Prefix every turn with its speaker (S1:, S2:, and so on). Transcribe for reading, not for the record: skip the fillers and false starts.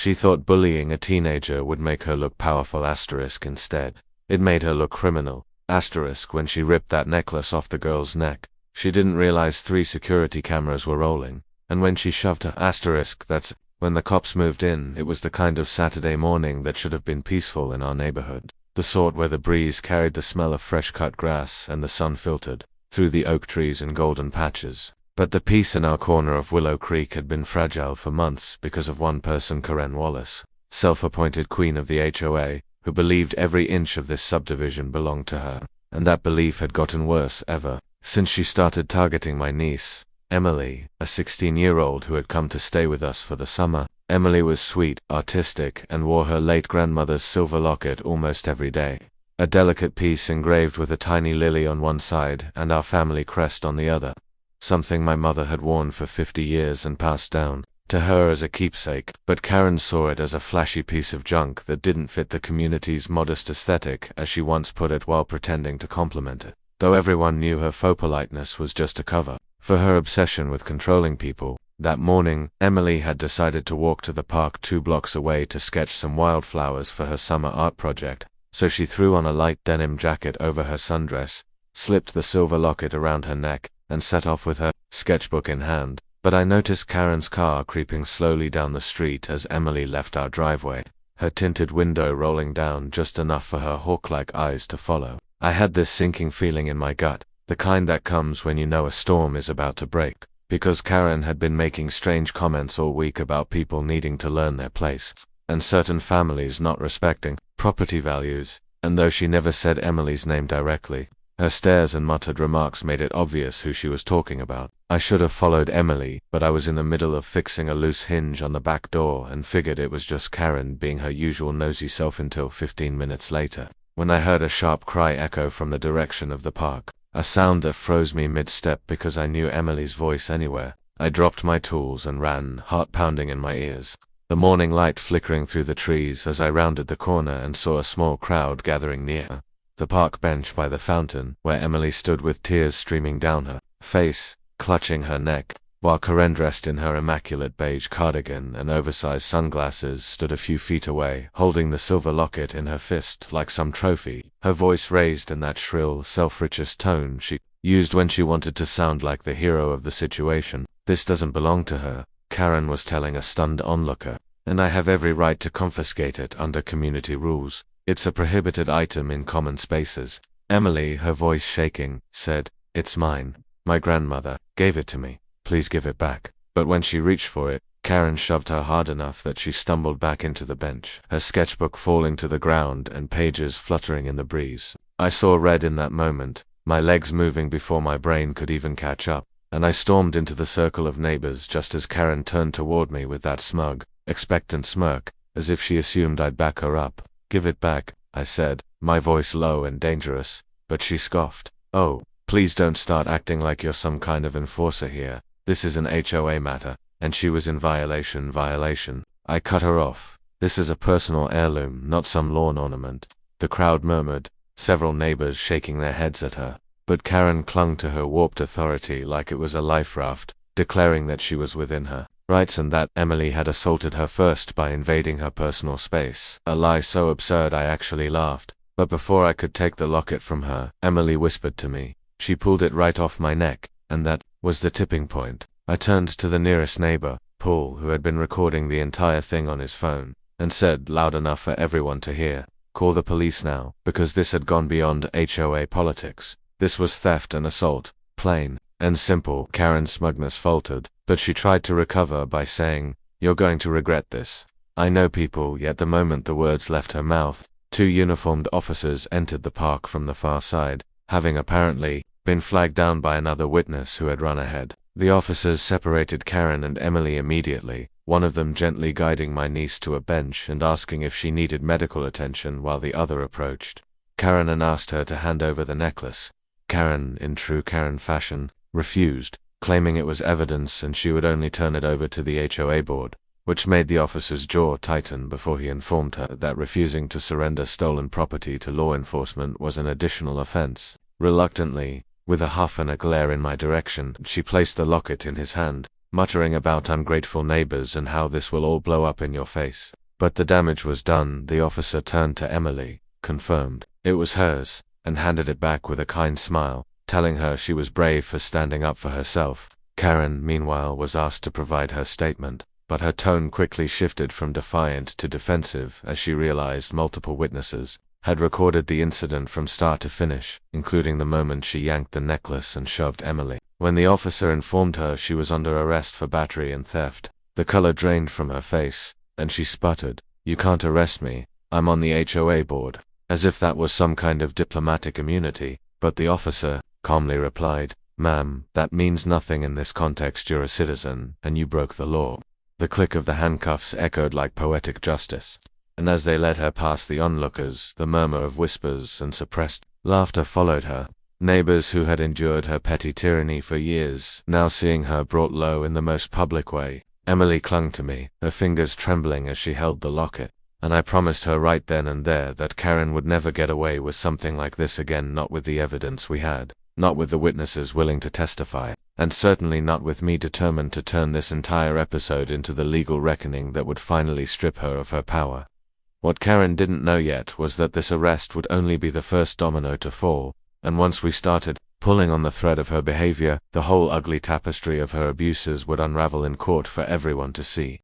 S1: She thought bullying a teenager would make her look powerful asterisk instead. It made her look criminal asterisk when she ripped that necklace off the girl's neck. She didn't realize 3 security cameras were rolling, and when she shoved her asterisk, that's when the cops moved in. It was the kind of Saturday morning that should have been peaceful in our neighborhood, the sort where the breeze carried the smell of fresh cut grass and the sun filtered through the oak trees in golden patches. But the peace in our corner of Willow Creek had been fragile for months because of one person, Karen Wallace, self-appointed queen of the HOA, who believed every inch of this subdivision belonged to her. And that belief had gotten worse ever since she started targeting my niece, Emily, a 16-year-old who had come to stay with us for the summer. Emily was sweet, artistic, and wore her late grandmother's silver locket almost every day. A delicate piece engraved with a tiny lily on one side and our family crest on the other. Something my mother had worn for 50 years and passed down to her as a keepsake, but Karen saw it as a flashy piece of junk that didn't fit the community's modest aesthetic, as she once put it while pretending to compliment it. Though everyone knew her faux politeness was just a cover for her obsession with controlling people. That morning, Emily had decided to walk to the park 2 blocks away to sketch some wildflowers for her summer art project, so she threw on a light denim jacket over her sundress, slipped the silver locket around her neck, and set off with her sketchbook in hand. But I noticed Karen's car creeping slowly down the street as Emily left our driveway, her tinted window rolling down just enough for her hawk-like eyes to follow. I had this sinking feeling in my gut, the kind that comes when you know a storm is about to break, because Karen had been making strange comments all week about people needing to learn their place, and certain families not respecting property values, and though she never said Emily's name directly, her stares and muttered remarks made it obvious who she was talking about. I should have followed Emily, but I was in the middle of fixing a loose hinge on the back door and figured it was just Karen being her usual nosy self until 15 minutes later, when I heard a sharp cry echo from the direction of the park, a sound that froze me mid-step because I knew Emily's voice anywhere. I dropped my tools and ran, heart pounding in my ears, the morning light flickering through the trees as I rounded the corner and saw a small crowd gathering near the park bench by the fountain, where Emily stood with tears streaming down her face, clutching her neck, while Karen, dressed in her immaculate beige cardigan and oversized sunglasses, stood a few feet away, holding the silver locket in her fist like some trophy, her voice raised in that shrill, self-righteous tone she used when she wanted to sound like the hero of the situation. "This doesn't belong to her," Karen was telling a stunned onlooker, "and I have every right to confiscate it under community rules. It's a prohibited item in common spaces." Emily, her voice shaking, said, "It's mine. My grandmother gave it to me. Please give it back." But when she reached for it, Karen shoved her hard enough that she stumbled back into the bench, her sketchbook falling to the ground and pages fluttering in the breeze. I saw red in that moment, my legs moving before my brain could even catch up, and I stormed into the circle of neighbors just as Karen turned toward me with that smug, expectant smirk, as if she assumed I'd back her up. "Give it back," I said, my voice low and dangerous, but she scoffed. "Oh, please don't start acting like you're some kind of enforcer here. This is an HOA matter, and she was in violation. I cut her off. "This is a personal heirloom, not some lawn ornament," the crowd murmured, several neighbors shaking their heads at her. But Karen clung to her warped authority like it was a life raft, declaring that she was within her rights and that Emily had assaulted her first by invading her personal space, a lie so absurd I actually laughed. But before I could take the locket from her, Emily whispered to me. She pulled it right off my neck, and that was the tipping point. I turned to the nearest neighbor, Paul, who had been recording the entire thing on his phone, and said loud enough for everyone to hear, "Call the police now," because this had gone beyond HOA politics. This was theft and assault, plain and simple. Karen's smugness faltered, but she tried to recover by saying, "You're going to regret this. I know people." Yet the moment the words left her mouth, 2 uniformed officers entered the park from the far side, having apparently been flagged down by another witness who had run ahead. The officers separated Karen and Emily immediately, one of them gently guiding my niece to a bench and asking if she needed medical attention while the other approached Karen and asked her to hand over the necklace. Karen, in true Karen fashion, refused, claiming it was evidence and she would only turn it over to the HOA board, which made the officer's jaw tighten before he informed her that refusing to surrender stolen property to law enforcement was an additional offense. Reluctantly, with a huff and a glare in my direction, she placed the locket in his hand, muttering about ungrateful neighbors and how this will all blow up in your face. But the damage was done. The officer turned to Emily, confirmed it was hers, and handed it back with a kind smile, telling her she was brave for standing up for herself. Karen, meanwhile, was asked to provide her statement, but her tone quickly shifted from defiant to defensive as she realized multiple witnesses had recorded the incident from start to finish, including the moment she yanked the necklace and shoved Emily. When the officer informed her she was under arrest for battery and theft, the color drained from her face, and she sputtered, "You can't arrest me, I'm on the HOA board," as if that was some kind of diplomatic immunity. But the officer calmly replied, "Ma'am, that means nothing in this context. You're a citizen, and you broke the law." The click of the handcuffs echoed like poetic justice, and as they led her past the onlookers, the murmur of whispers and suppressed laughter followed her. Neighbors who had endured her petty tyranny for years, now seeing her brought low in the most public way. Emily clung to me, her fingers trembling as she held the locket, and I promised her right then and there that Karen would never get away with something like this again, not with the evidence we had, not with the witnesses willing to testify, and certainly not with me determined to turn this entire episode into the legal reckoning that would finally strip her of her power. What Karen didn't know yet was that this arrest would only be the first domino to fall, and once we started pulling on the thread of her behavior, the whole ugly tapestry of her abuses would unravel in court for everyone to see.